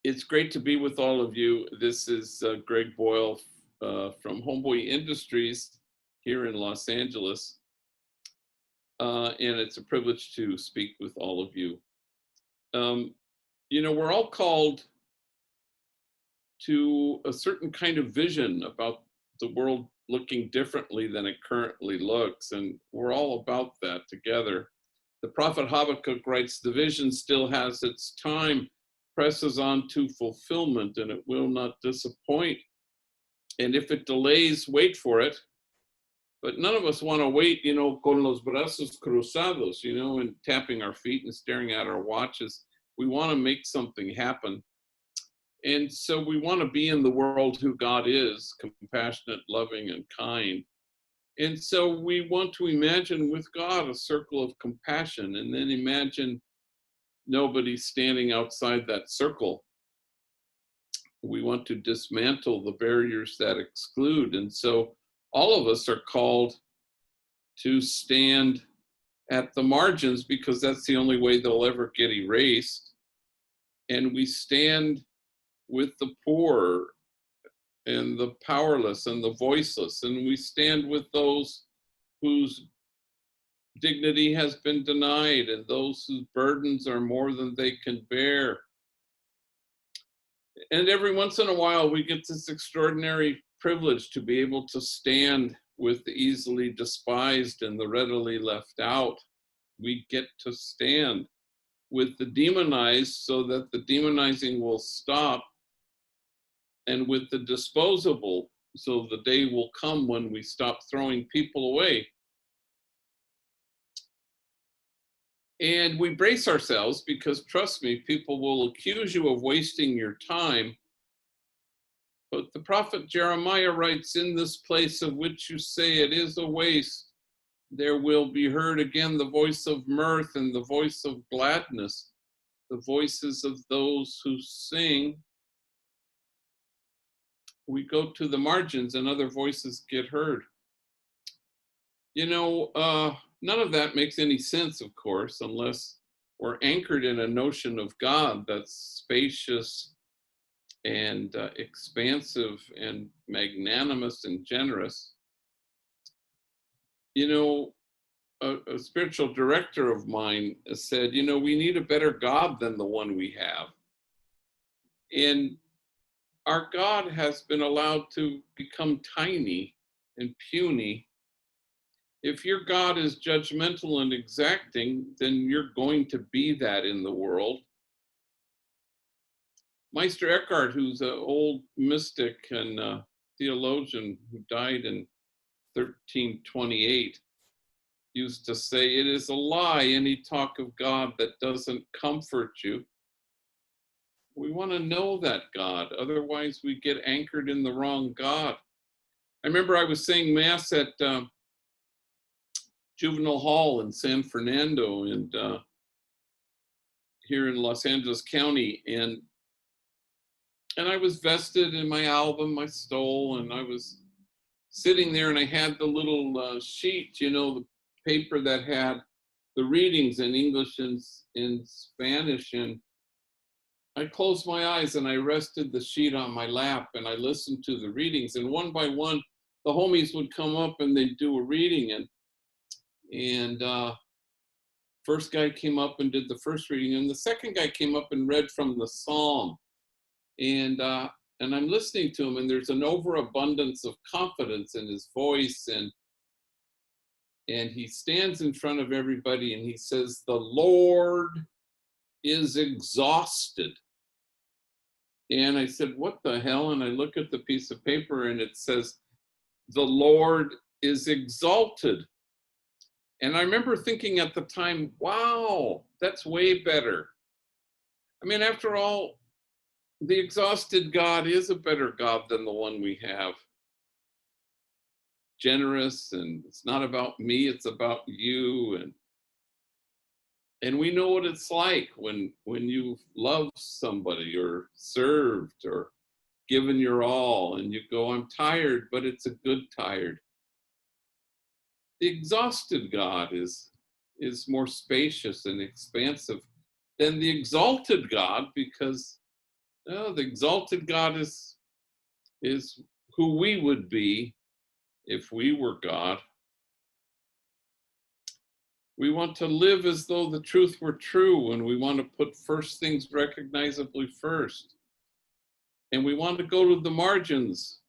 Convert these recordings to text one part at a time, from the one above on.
It's great to be with all of you. This is Greg Boyle from Homeboy Industries here in Los Angeles. And it's a privilege to speak with all of you. We're all called to a certain kind of vision about the world looking differently than it currently looks. And we're all about that together. The prophet Habakkuk writes, "The vision still has its time, presses on to fulfillment, and it will not disappoint. And if it delays, wait for it." But none of us want to wait, con los brazos cruzados, and tapping our feet and staring at our watches. We want to make something happen. And so we want to be in the world who God is, compassionate, loving, and kind. And so we want to imagine with God a circle of compassion, and then imagine nobody standing outside that circle. We want to dismantle the barriers that exclude. And so all of us are called to stand at the margins because that's the only way they'll ever get erased. And we stand with the poor and the powerless and the voiceless. And we stand with those whose dignity has been denied and those whose burdens are more than they can bear. And every once in a while, we get this extraordinary privilege to be able to stand with the easily despised and the readily left out. We get to stand with the demonized so that the demonizing will stop, and with the disposable so the day will come when we stop throwing people away. And we brace ourselves because, trust me, people will accuse you of wasting your time. But the prophet Jeremiah writes, "In this place of which you say it is a waste, there will be heard again the voice of mirth and the voice of gladness, the voices of those who sing." We go to the margins and other voices get heard. None of that makes any sense, of course, unless we're anchored in a notion of God that's spacious and expansive and magnanimous and generous. A spiritual director of mine said, we need a better God than the one we have. And our God has been allowed to become tiny and puny. If your God is judgmental and exacting, then you're going to be that in the world. Meister Eckhart, who's an old mystic and theologian who died in 1328, used to say, "It is a lie, any talk of God that doesn't comfort you." We want to know that God, otherwise we get anchored in the wrong God. I remember I was saying Mass at Juvenile Hall in San Fernando and here in Los Angeles County, and I was vested in my album, my stole, and I was sitting there and I had the little sheet, the paper that had the readings in English and in Spanish, and I closed my eyes and I rested the sheet on my lap and I listened to the readings, and one by one the homies would come up and they'd do a reading, and first guy came up and did the first reading, and the second guy came up and read from the Psalm, and I'm listening to him, and there's an overabundance of confidence in his voice, and he stands in front of everybody and he says, "The Lord is exhausted." And I said, "What the hell?" And I look at the piece of paper and it says, "The Lord is exalted." And I remember thinking at the time, wow, that's way better. I mean, after all, the exhausted God is a better God than the one we have. Generous, and it's not about me, it's about you. And we know what it's like when you've loved somebody or served or given your all, and you go, "I'm tired, but it's a good tired." The exhausted God is more spacious and expansive than the exalted God, because No, the exalted God is who we would be if we were God. We want to live as though the truth were true, and we want to put first things recognizably first. And we want to go to the margins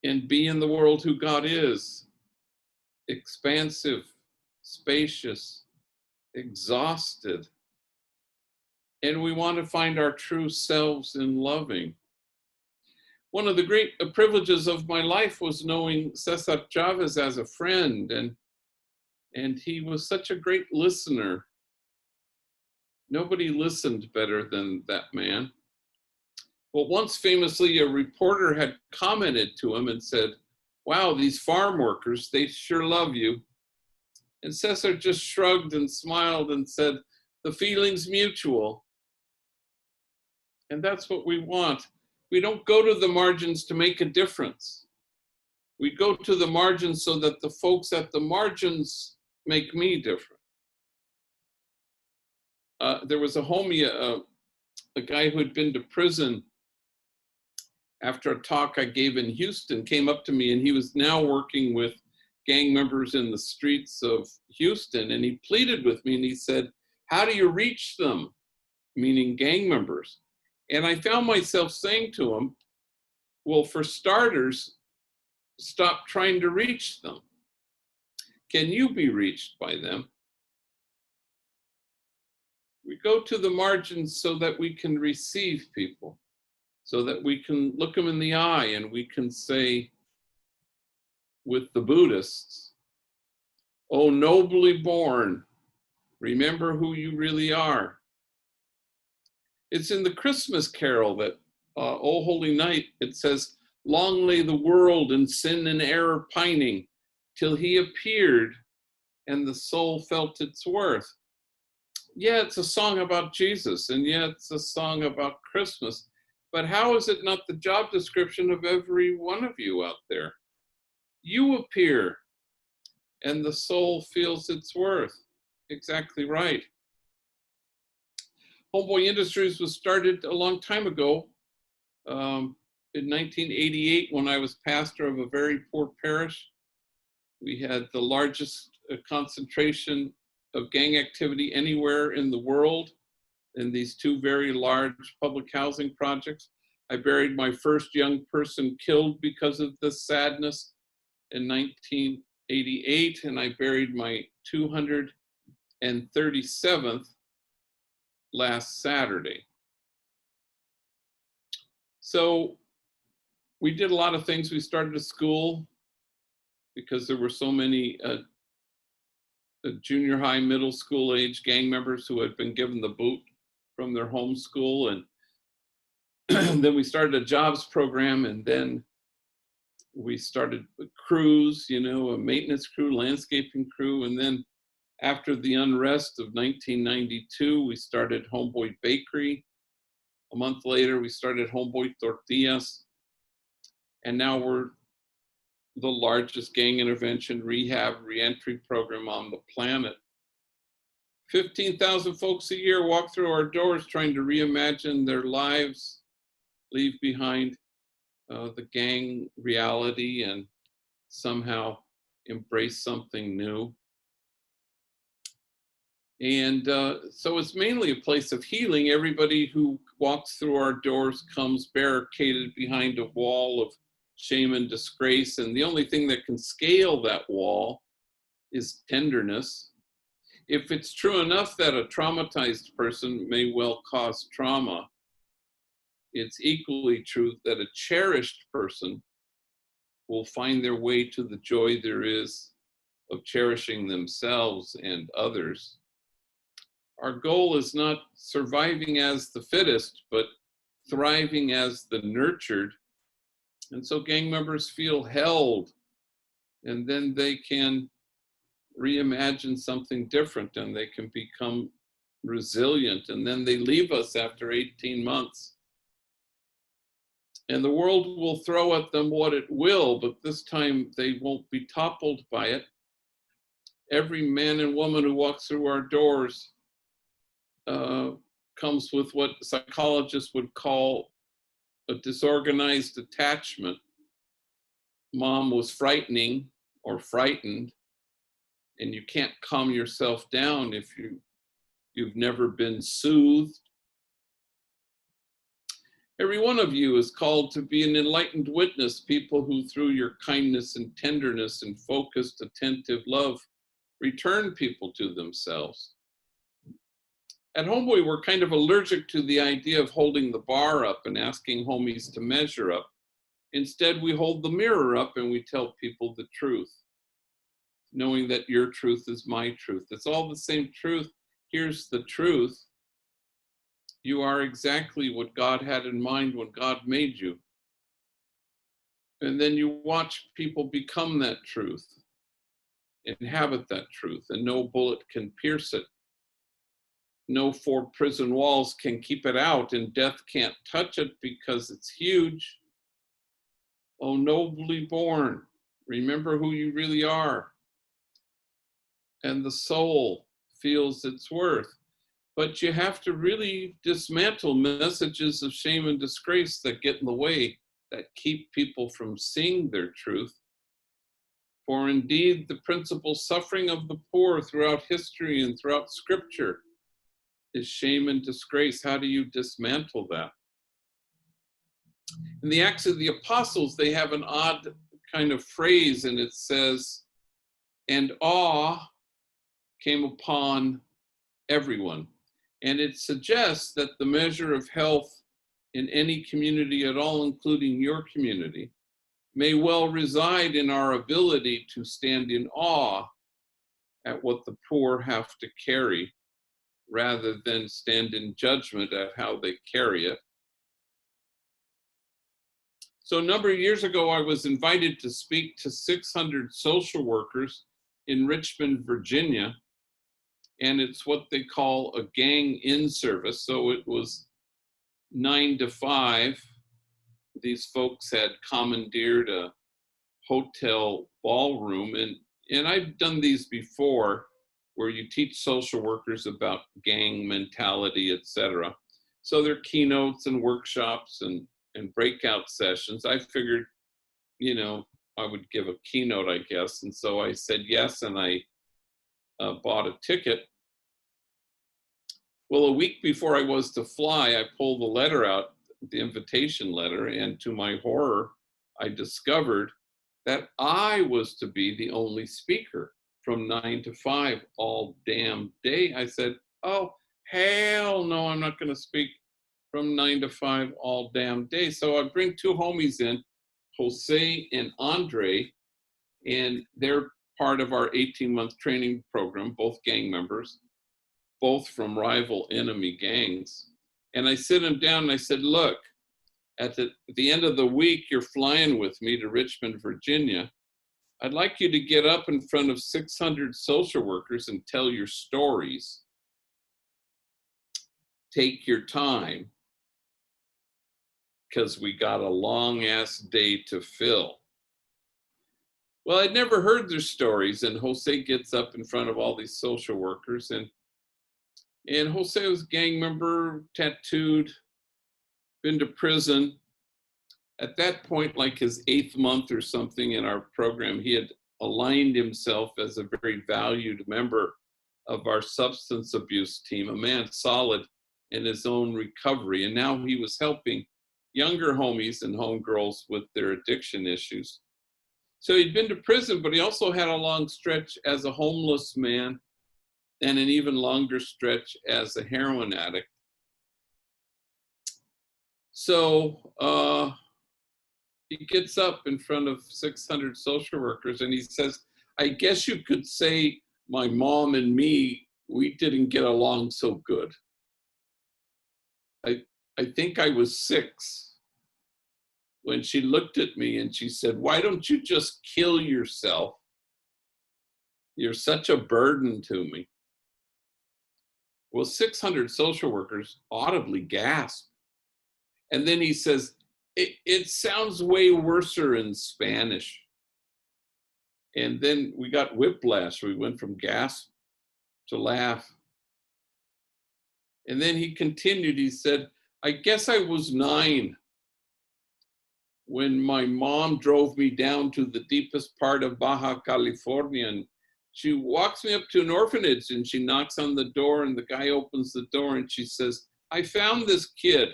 and be in the world who God is, expansive, spacious, exhausted. And we want to find our true selves in loving. One of the great privileges of my life was knowing Cesar Chavez as a friend, and he was such a great listener. Nobody listened better than that man. Well, once famously, a reporter had commented to him and said, "Wow, these farm workers, they sure love you." And Cesar just shrugged and smiled and said, "The feeling's mutual." And that's what we want. We don't go to the margins to make a difference. We go to the margins so that the folks at the margins make me different. There was a homie, a guy who had been to prison after a talk I gave in Houston, came up to me, and he was now working with gang members in the streets of Houston. And he pleaded with me and he said, "How do you reach them?" Meaning gang members. And I found myself saying to him, well, for starters, stop trying to reach them. Can you be reached by them? We go to the margins so that we can receive people, so that we can look them in the eye and we can say with the Buddhists, "Oh, nobly born, remember who you really are." It's in the Christmas carol that, "O Holy Night," it says, "Long lay the world in sin and error pining, till he appeared and the soul felt its worth." Yeah, it's a song about Jesus, and yeah, it's a song about Christmas, but how is it not the job description of every one of you out there? You appear, and the soul feels its worth. Exactly right. Homeboy Industries was started a long time ago, in 1988, when I was pastor of a very poor parish. We had the largest concentration of gang activity anywhere in the world in these two very large public housing projects. I buried my first young person killed because of this sadness in 1988, and I buried my 237th last Saturday. So we did a lot of things. We started a school because there were so many junior high, middle school age gang members who had been given the boot from their home school. And then we started a jobs program, and then we started crews, a maintenance crew, landscaping crew. And then after the unrest of 1992, we started Homeboy Bakery. A month later, we started Homeboy Tortillas. And now we're the largest gang intervention, rehab, reentry program on the planet. 15,000 folks a year walk through our doors trying to reimagine their lives, leave behind the gang reality, and somehow embrace something new. And so it's mainly a place of healing. Everybody who walks through our doors comes barricaded behind a wall of shame and disgrace. And the only thing that can scale that wall is tenderness. If it's true enough that a traumatized person may well cause trauma, it's equally true that a cherished person will find their way to the joy there is of cherishing themselves and others. Our goal is not surviving as the fittest, but thriving as the nurtured. And so gang members feel held, and then they can reimagine something different, and they can become resilient, and then they leave us after 18 months. And the world will throw at them what it will, but this time they won't be toppled by it. Every man and woman who walks through our doors comes with what psychologists would call a disorganized attachment. Mom was frightening or frightened, and you can't calm yourself down if you've never been soothed. Every one of you is called to be an enlightened witness, people who through your kindness and tenderness and focused, attentive love, return people to themselves. At Homeboy, we're kind of allergic to the idea of holding the bar up and asking homies to measure up. Instead, we hold the mirror up and we tell people the truth, knowing that your truth is my truth. It's all the same truth. Here's the truth. You are exactly what God had in mind when God made you. And then you watch people become that truth, inhabit that truth, and no bullet can pierce it. No 4 prison walls can keep it out, and death can't touch it because it's huge. Oh, nobly born, remember who you really are. And the soul feels its worth. But you have to really dismantle messages of shame and disgrace that get in the way, that keep people from seeing their truth. For indeed, the principal suffering of the poor throughout history and throughout scripture is shame and disgrace. How do you dismantle that? In the Acts of the Apostles, they have an odd kind of phrase, and it says, and awe came upon everyone. And it suggests that the measure of health in any community at all, including your community, may well reside in our ability to stand in awe at what the poor have to carry, rather than stand in judgment at how they carry it. So a number of years ago, I was invited to speak to 600 social workers in Richmond, Virginia. And it's what they call a gang in service. So it was 9 to 5. These folks had commandeered a hotel ballroom. And I've done these before, where you teach social workers about gang mentality, etc. So they're keynotes and workshops and breakout sessions. I figured, I would give a keynote, I guess. And so I said yes, and I bought a ticket. Well, a week before I was to fly, I pulled the letter out, the invitation letter, and to my horror, I discovered that I was to be the only speaker from 9 to 5 all damn day. I said, oh, hell no, I'm not going to speak from 9 to 5 all damn day. So I bring 2 homies in, Jose and Andre, and they're part of our 18-month training program, both gang members, both from rival enemy gangs. And I sit them down and I said, look, at the end of the week, you're flying with me to Richmond, Virginia. I'd like you to get up in front of 600 social workers and tell your stories. Take your time, because we got a long ass day to fill. Well, I'd never heard their stories, and Jose gets up in front of all these social workers, and Jose was a gang member, tattooed, been to prison. At that point, like his 8th month or something in our program, he had aligned himself as a very valued member of our substance abuse team, a man solid in his own recovery. And now he was helping younger homies and homegirls with their addiction issues. So he'd been to prison, but he also had a long stretch as a homeless man and an even longer stretch as a heroin addict. So he gets up in front of 600 social workers and he says, I guess you could say my mom and me, we didn't get along so good. I think I was 6 when she looked at me and she said, why don't you just kill yourself? You're such a burden to me. Well, 600 social workers audibly gasped. And then he says, it sounds way worser in Spanish. And then we got whiplash. We went from gasp to laugh. And then he continued, he said, I guess I was 9 when my mom drove me down to the deepest part of Baja California. And she walks me up to an orphanage and she knocks on the door and the guy opens the door and she says, I found this kid.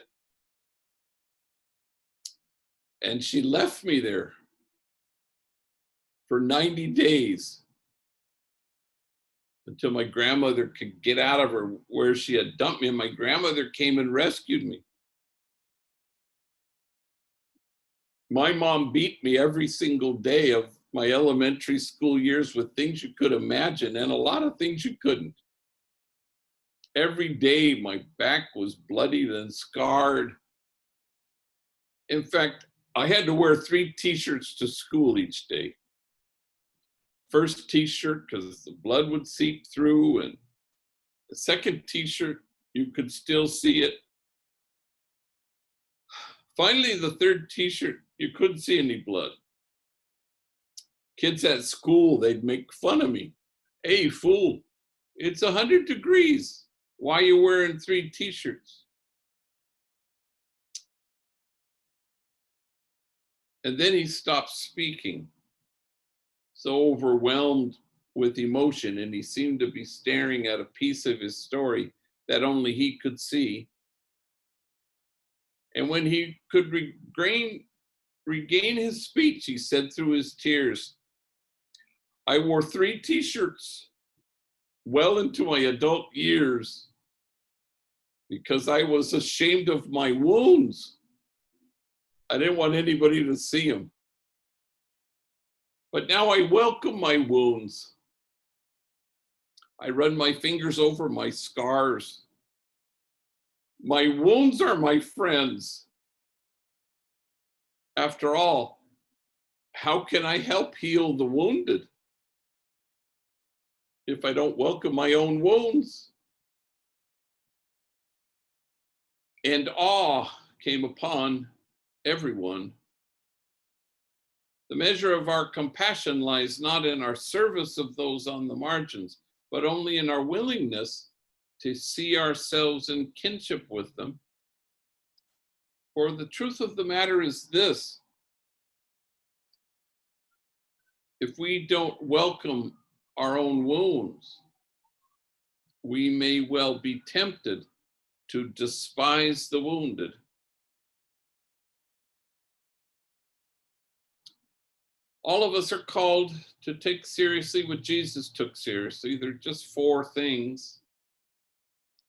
And she left me there for 90 days until my grandmother could get out of her where she had dumped me. And my grandmother came and rescued me. My mom beat me every single day of my elementary school years with things you could imagine and a lot of things you couldn't. Every day my back was bloodied and scarred. In fact, I had to wear 3 t-shirts to school each day. First t-shirt because the blood would seep through, and the second t-shirt, you could still see it. Finally, the third t-shirt, you couldn't see any blood. Kids at school, they'd make fun of me. Hey, fool, it's 100 degrees. Why are you wearing 3 t-shirts? And then he stopped speaking, so overwhelmed with emotion, and he seemed to be staring at a piece of his story that only he could see. And when he could regain his speech, he said through his tears, I wore 3 t-shirts well into my adult years because I was ashamed of my wounds. I didn't want anybody to see them. But now I welcome my wounds. I run my fingers over my scars. My wounds are my friends. After all, how can I help heal the wounded if I don't welcome my own wounds? And awe came upon everyone. The measure of our compassion lies not in our service of those on the margins, but only in our willingness to see ourselves in kinship with them. For the truth of the matter is this: if we don't welcome our own wounds, we may well be tempted to despise the wounded. All of us are called to take seriously what Jesus took seriously. They're just 4 things.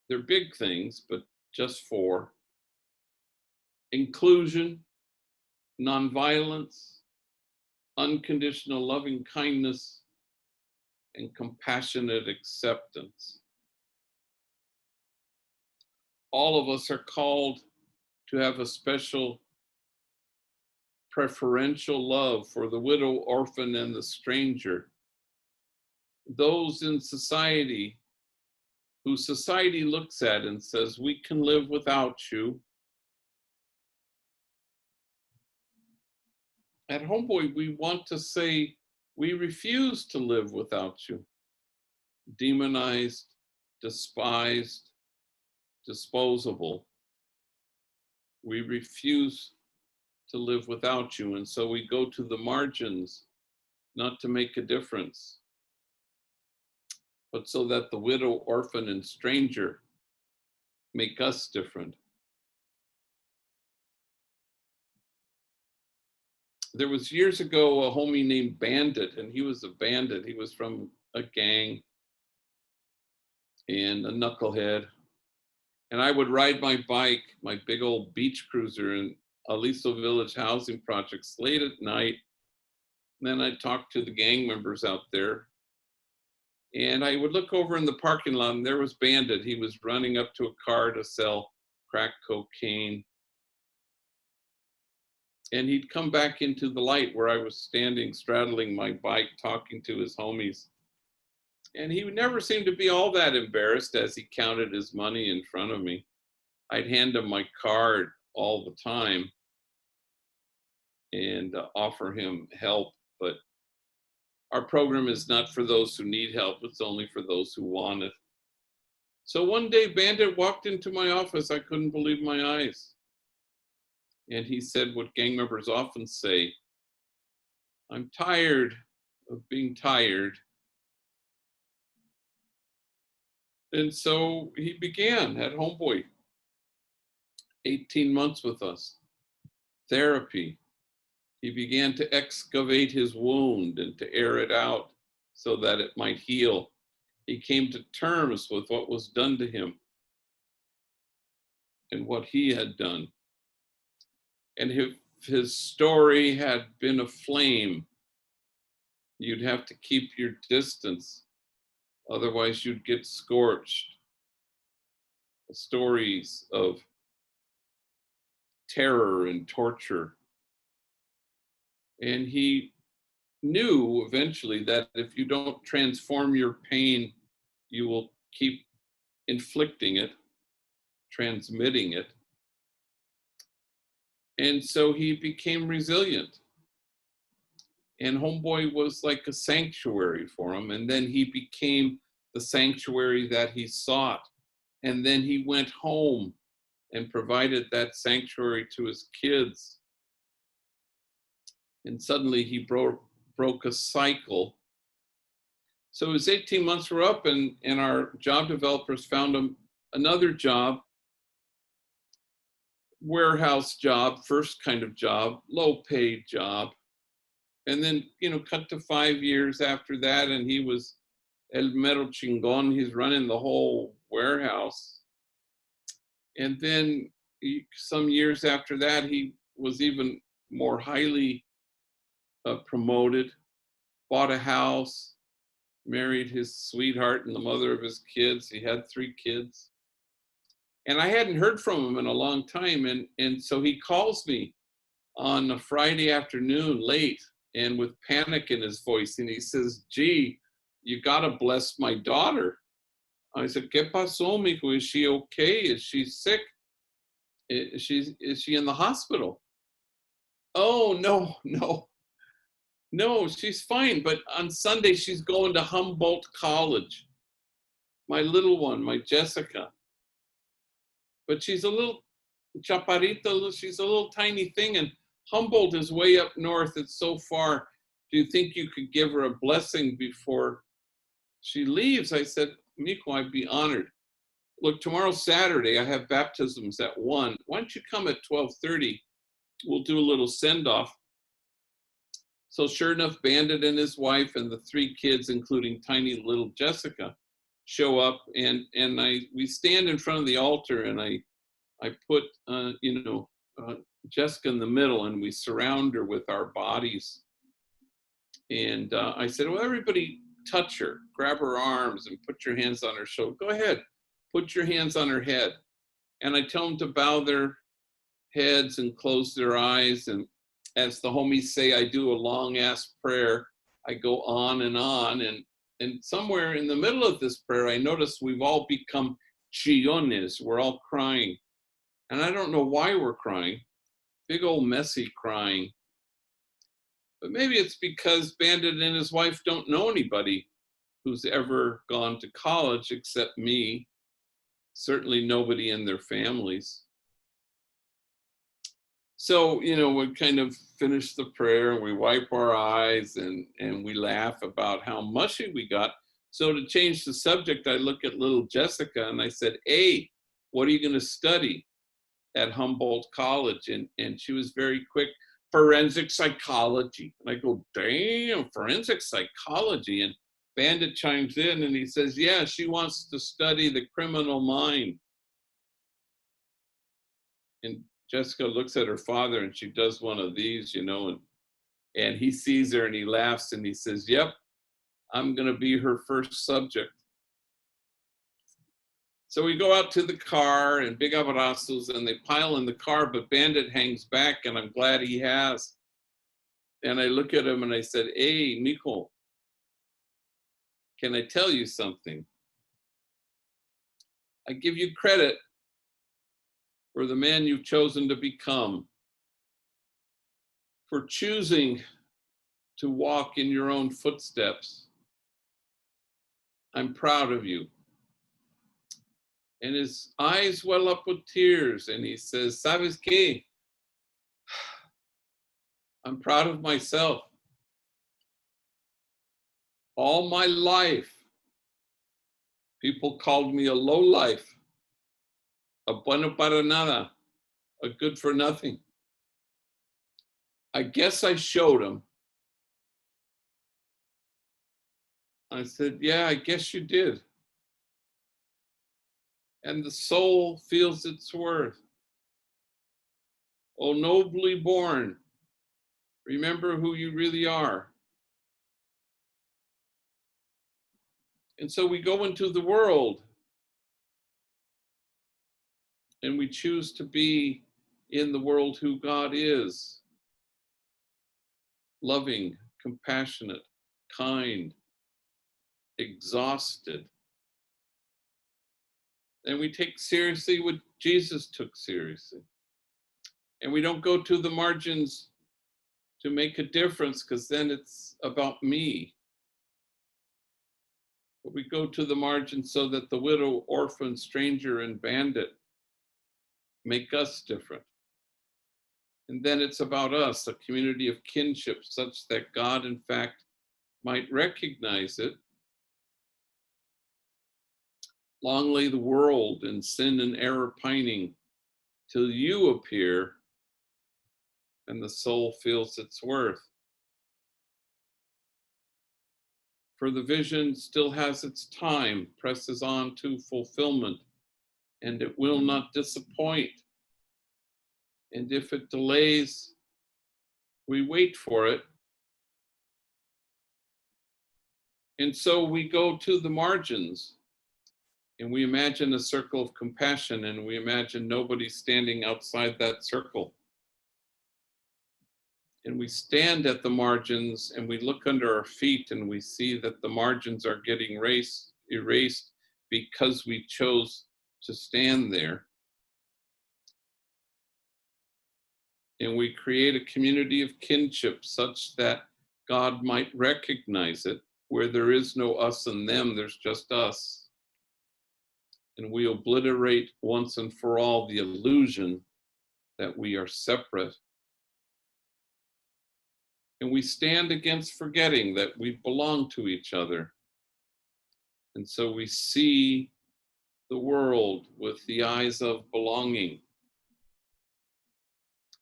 They're big things, but just 4. Inclusion, nonviolence, unconditional loving kindness, and compassionate acceptance. All of us are called to have a special preferential love for the widow, orphan, and the stranger. Those in society who society looks at and says, we can live without you. At Homeboy, we want to say, we refuse to live without you. Demonized, despised, disposable. We refuse to live without you. And so we go to the margins, not to make a difference, but so that the widow, orphan, and stranger make us different. There was years ago a homie named Bandit, and he was a bandit. He was from a gang and a knucklehead. And I would ride my bike, my big old beach cruiser in Aliso Village housing projects late at night. And then I'd talk to the gang members out there. And I would look over in the parking lot and there was Bandit. He was running up to a car to sell crack cocaine. And he'd come back into the light where I was standing, straddling my bike, talking to his homies. And he never seemed to be all that embarrassed as he counted his money in front of me. I'd hand him my card all the time and offer him help. But our program is not for those who need help. It's only for those who want it. So one day Bandit walked into my office. I couldn't believe my eyes. And he said what gang members often say, "I'm tired of being tired." And so he began at Homeboy, 18 months with us, therapy. He began to excavate his wound and to air it out so that it might heal. He came to terms with what was done to him and what he had done. And if his story had been a flame, you'd have to keep your distance, otherwise you'd get scorched. Stories of terror and torture. And he knew eventually that if you don't transform your pain, you will keep inflicting it, transmitting it. And so he became resilient. And Homeboy was like a sanctuary for him. And then he became the sanctuary that he sought. And then he went home and provided that sanctuary to his kids. And suddenly he broke a cycle. So his 18 months were up, and our job developers found him another job, warehouse job, first kind of job, low paid job. And then, cut to 5 years after that, and he was el mero chingon. He's running the whole warehouse. And then some years after that, he was even more highly promoted, bought a house, married his sweetheart and the mother of his kids. He had 3 kids. And I hadn't heard from him in a long time. And so he calls me on a Friday afternoon late and with panic in his voice. And he says, "Gee, you got to bless my daughter." I said, "¿Qué pasó, mijo? Is she okay? Is she sick? Is she in the hospital?" "Oh, no, she's fine. But on Sunday, she's going to Humboldt College. My little one, my Jessica. But she's a little chaparrita, she's a little tiny thing, and Humboldt is way up north. It's so far. Do you think you could give her a blessing before she leaves?" I said, "Miko, I'd be honored. Look, tomorrow's Saturday. I have baptisms at 1. Why don't you come at 12:30? We'll do a little send-off." So sure enough, Bandit and his wife and the 3 kids, including tiny little Jessica, show up, and we stand in front of the altar, and I put Jessica in the middle, and we surround her with our bodies. And I said, "Well, everybody touch her, grab her arms, and put your hands on her shoulder. Go ahead, put your hands on her head." And I tell them to bow their heads and close their eyes. And as the homies say, I do a long ass prayer. I go on, and somewhere in the middle of this prayer, I notice we've all become chillones. We're all crying. And I don't know why we're crying, big old messy crying. But maybe it's because Bandit and his wife don't know anybody who's ever gone to college except me. Certainly nobody in their families. So, we kind of finish the prayer, and we wipe our eyes, and we laugh about how mushy we got. So to change the subject, I look at little Jessica and I said, "Hey, what are you going to study at Humboldt College?" And she was very quick, "Forensic psychology." And I go, "Damn, forensic psychology." And Bandit chimes in and he says, "Yeah, she wants to study the criminal mind." And Jessica looks at her father, and she does one of these, and he sees her and he laughs and he says, "Yep, I'm going to be her first subject." So we go out to the car, and big abrazos, and they pile in the car, but Bandit hangs back, and I'm glad he has. And I look at him and I said, "Hey, mijo, can I tell you something? I give you credit for the man you've chosen to become, for choosing to walk in your own footsteps. I'm proud of you. And his eyes well up with tears, and he says, "Sabes qué? I'm proud of myself. All my life, people called me a lowlife, a bueno para nada, a good for nothing. I guess I showed them." I said, "Yeah, I guess you did. And the soul feels its worth. Oh, nobly born, remember who you really are." And so we go into the world and we choose to be in the world who God is: loving, compassionate, kind, exhausted. And we take seriously what Jesus took seriously. And we don't go to the margins to make a difference, because then it's about me. But we go to the margins so that the widow, orphan, stranger, and bandit make us different. And then it's about us, a community of kinship, such that God, in fact, might recognize it. Long lay the world in sin and error pining, till you appear and the soul feels its worth. For the vision still has its time, presses on to fulfillment, and it will not disappoint. And if it delays, we wait for it. And so we go to the margins and we imagine a circle of compassion, and we imagine nobody standing outside that circle. And we stand at the margins and we look under our feet and we see that the margins are getting erased because we chose to stand there. And we create a community of kinship such that God might recognize it. Where there is no us and them, there's just us. And we obliterate once and for all the illusion that we are separate. And we stand against forgetting that we belong to each other. And so we see the world with the eyes of belonging.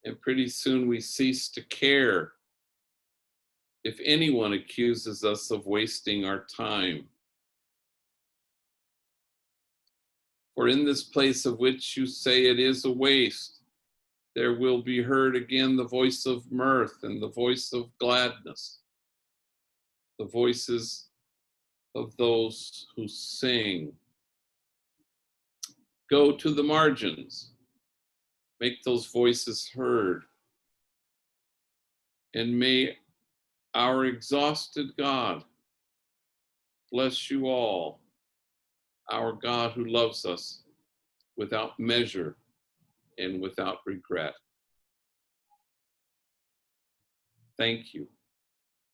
And pretty soon we cease to care if anyone accuses us of wasting our time. For in this place of which you say it is a waste, there will be heard again the voice of mirth and the voice of gladness, the voices of those who sing. Go to the margins, make those voices heard, and may our exhausted God bless you all, our God who loves us without measure and without regret. Thank you.